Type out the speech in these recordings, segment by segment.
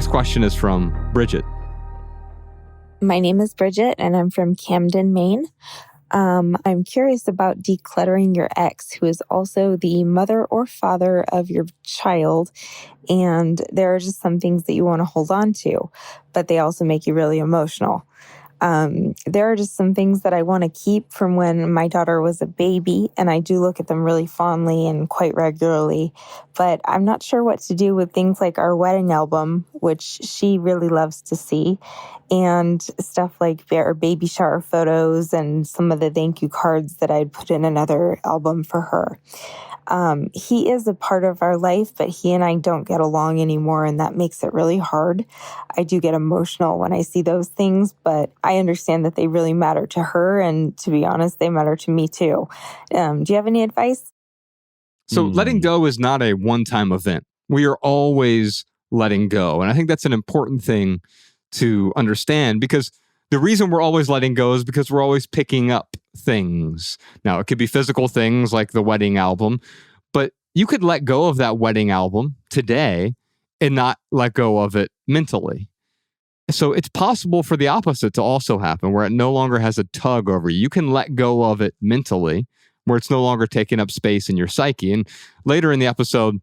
next question is from Bridget. My name is Bridget, and I'm from Camden, Maine. I'm curious about decluttering your ex, who is also the mother or father of your child. And there are just some things that you want to hold on to, but they also make you really emotional. There are just some things that I want to keep from when my daughter was a baby, and I do look at them really fondly and quite regularly, but I'm not sure what to do with things like our wedding album, which she really loves to see, and stuff like our baby shower photos and some of the thank you cards that I'd put in another album for her. He is a part of our life, but he and I don't get along anymore, and that makes it really hard. I do get emotional when I see those things, but I understand that they really matter to her, and to be honest, they matter to me too. Do you have any advice? So letting go is not a one-time event. We are always letting go, and I think that's an important thing to understand, because the reason we're always letting go is because we're always picking up things. Now, it could be physical things like the wedding album, but you could let go of that wedding album today and not let go of it mentally. So it's possible for the opposite to also happen, where it no longer has a tug over you. You can let go of it mentally, where it's no longer taking up space in your psyche. And later in the episode,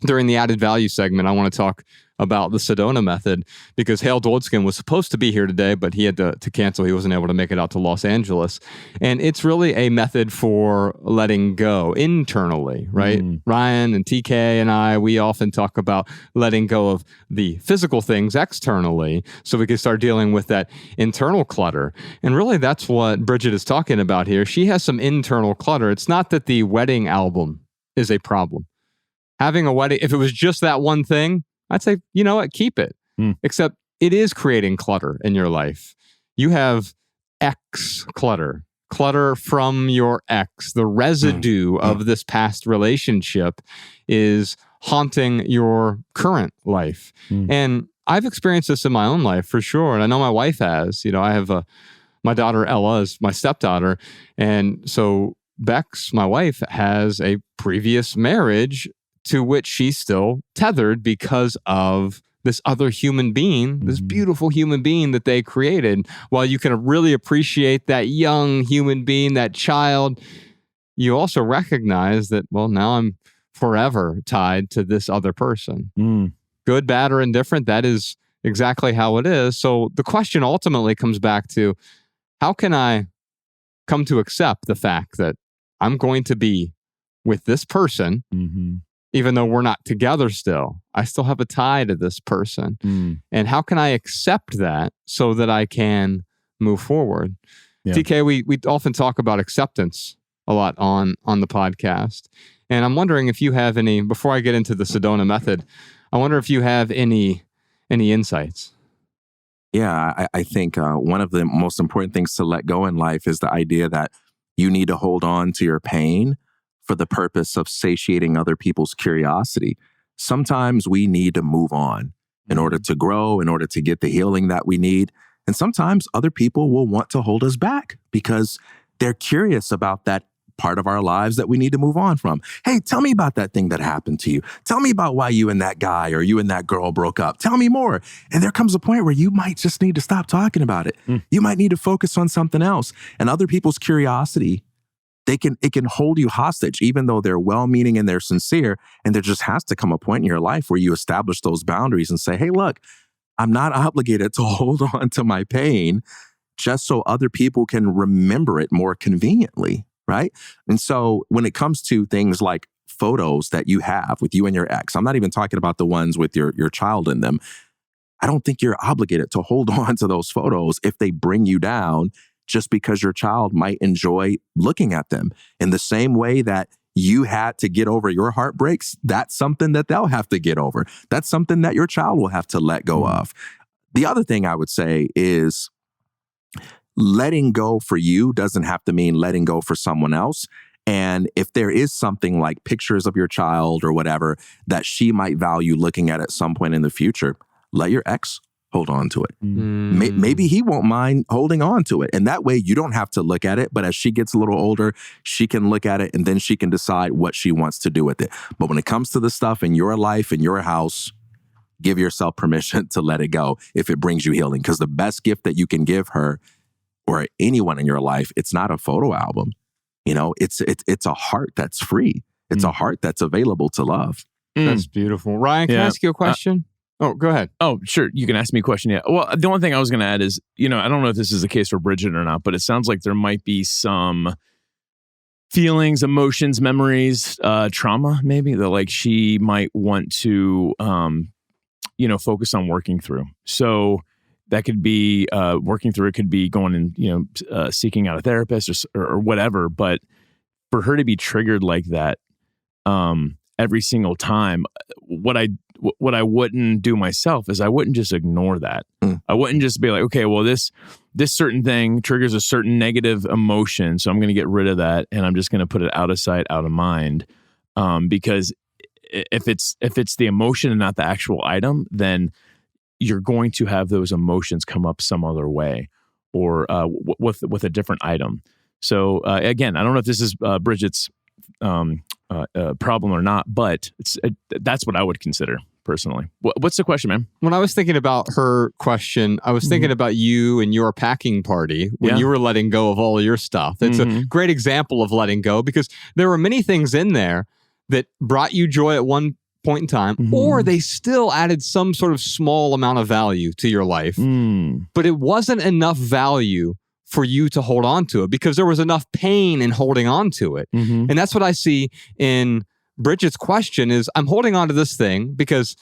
during the added value segment, I want to talk about the Sedona Method, because Hale Dwoldskin was supposed to be here today, but he had to cancel. He wasn't able to make it out to Los Angeles. And it's really a method for letting go internally, right? Ryan and TK and I, we often talk about letting go of the physical things externally so we can start dealing with that internal clutter. And really, that's what Bridget is talking about here. She has some internal clutter. It's not that the wedding album is a problem. Having a wedding, if it was just that one thing, I'd say, you know what, keep it. Except it is creating clutter in your life. You have ex clutter from your ex. The residue of this past relationship is haunting your current life. And I've experienced this in my own life for sure. And I know my wife has. You know, I have my daughter Ella is my stepdaughter. And so Bex, my wife, has a previous marriage to which she's still tethered because of this other human being, this beautiful human being that they created. While you can really appreciate that young human being, that child, you also recognize that, well, now I'm forever tied to this other person. Good, bad, or indifferent, that is exactly how it is. So the question ultimately comes back to, how can I come to accept the fact that I'm going to be with this person, even though we're not together still? I still have a tie to this person. And how can I accept that so that I can move forward? TK, we often talk about acceptance a lot on the podcast. And I'm wondering if you have any, before I get into the Sedona Method, I wonder if you have any insights. Yeah, I think one of the most important things to let go in life is the idea that you need to hold on to your pain for the purpose of satiating other people's curiosity. Sometimes we need to move on in order to grow, in order to get the healing that we need. And sometimes other people will want to hold us back because they're curious about that part of our lives that we need to move on from. Hey, tell me about that thing that happened to you. Tell me about why you and that guy or you and that girl broke up. Tell me more. And there comes a point where you might just need to stop talking about it. You might need to focus on something else. And other people's curiosity, it can hold you hostage, even though they're well-meaning and they're sincere. And there just has to come a point in your life where you establish those boundaries and say, hey, look, I'm not obligated to hold on to my pain just so other people can remember it more conveniently, right? And so when it comes to things like photos that you have with you and your ex, I'm not even talking about the ones with your child in them. I don't think you're obligated to hold on to those photos if they bring you down, just because your child might enjoy looking at them. In the same way that you had to get over your heartbreaks, that's something that they'll have to get over. That's something that your child will have to let go of. The other thing I would say is letting go for you doesn't have to mean letting go for someone else. And if there is something like pictures of your child or whatever that she might value looking at some point in the future, let your ex hold on to it. Maybe he won't mind holding on to it. And that way you don't have to look at it. But as she gets a little older, she can look at it and then she can decide what she wants to do with it. But when it comes to the stuff in your life, in your house, give yourself permission to let it go if it brings you healing. Because the best gift that you can give her or anyone in your life, it's not a photo album. It's a heart that's free. It's a heart that's available to love. That's beautiful. Ryan, can I ask you a question? Go ahead. Oh, sure. You can ask me a question. Yeah. Well, the only thing I was going to add is, I don't know if this is the case for Bridget or not, but it sounds like there might be some feelings, emotions, memories, trauma, maybe that like she might want to, focus on working through. So that could be working through. It could be going and, seeking out a therapist or whatever. But for her to be triggered like that, every single time, what I wouldn't do myself is I wouldn't just ignore that. I wouldn't just be like, okay, well, this certain thing triggers a certain negative emotion, so I'm going to get rid of that, and I'm just going to put it out of sight, out of mind. Because if it's the emotion and not the actual item, then you're going to have those emotions come up some other way, or with a different item. So again, I don't know if this is Bridget's problem or not, but that's what I would consider personally. What's the question, man? When I was thinking about her question, I was thinking about you and your packing party when you were letting go of all of your stuff. It's a great example of letting go, because there were many things in there that brought you joy at one point in time, or they still added some sort of small amount of value to your life, but it wasn't enough value for you to hold on to it because there was enough pain in holding on to it. And that's what I see in Bridget's question is, I'm holding on to this thing because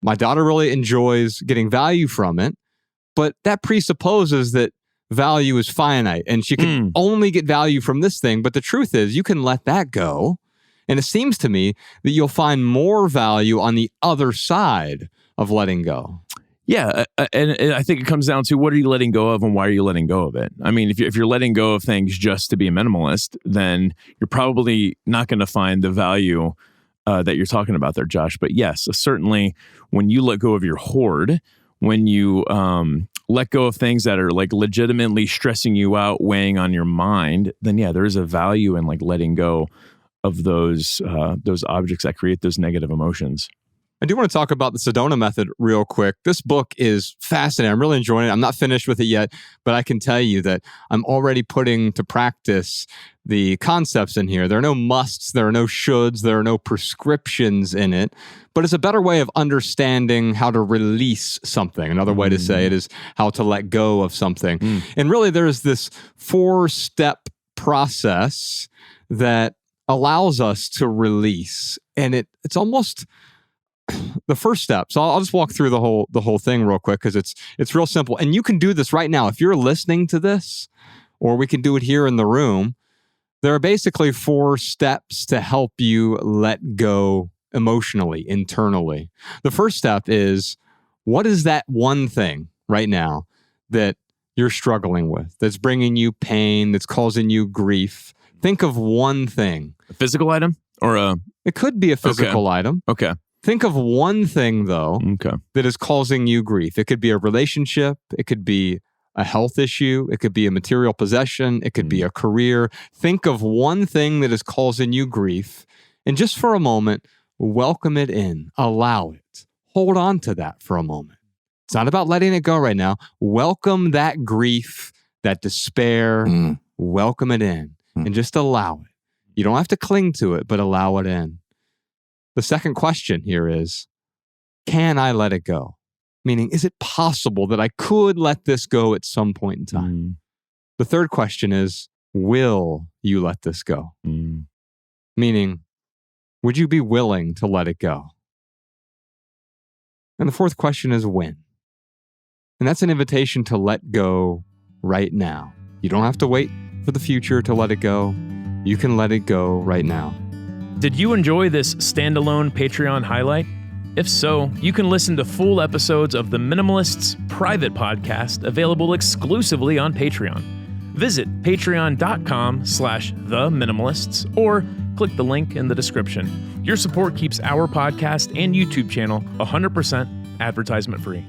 my daughter really enjoys getting value from it, but that presupposes that value is finite and she can only get value from this thing. But the truth is you can let that go. And it seems to me that you'll find more value on the other side of letting go. Yeah, and I think it comes down to what are you letting go of and why are you letting go of it? I mean, if you're letting go of things just to be a minimalist, then you're probably not going to find the value that you're talking about there, Josh. But yes, certainly when you let go of your hoard, when you let go of things that are like legitimately stressing you out, weighing on your mind, then yeah, there is a value in like letting go of those objects that create those negative emotions. I do want to talk about the Sedona Method real quick. This book is fascinating. I'm really enjoying it. I'm not finished with it yet, but I can tell you that I'm already putting to practice the concepts in here. There are no musts, there are no shoulds, there are no prescriptions in it, but it's a better way of understanding how to release something. Another way to say it is how to let go of something. And really, there's this 4-step process that allows us to release. And it's almost the first step. So I'll just walk through the whole thing real quick because it's real simple. And you can do this right now. If you're listening to this, or we can do it here in the room, there are basically 4 steps to help you let go emotionally, internally. The first step is, what is that one thing right now that you're struggling with, that's bringing you pain, that's causing you grief? Think of one thing. A physical item or a... It could be a physical item. Okay. Think of one thing, though, that is causing you grief. It could be a relationship. It could be a health issue. It could be a material possession. It could be a career. Think of one thing that is causing you grief. And just for a moment, welcome it in. Allow it. Hold on to that for a moment. It's not about letting it go right now. Welcome that grief, that despair. Welcome it in and just allow it. You don't have to cling to it, but allow it in. The second question here is, can I let it go? Meaning, is it possible that I could let this go at some point in time? The third question is, will you let this go? Meaning, would you be willing to let it go? And the fourth question is, when? And that's an invitation to let go right now. You don't have to wait for the future to let it go. You can let it go right now. Did you enjoy this standalone Patreon highlight? If so, you can listen to full episodes of the Minimalists private podcast available exclusively on Patreon. Visit patreon.com/theminimalists or click the link in the description. Your support keeps our podcast and YouTube channel 100% advertisement free.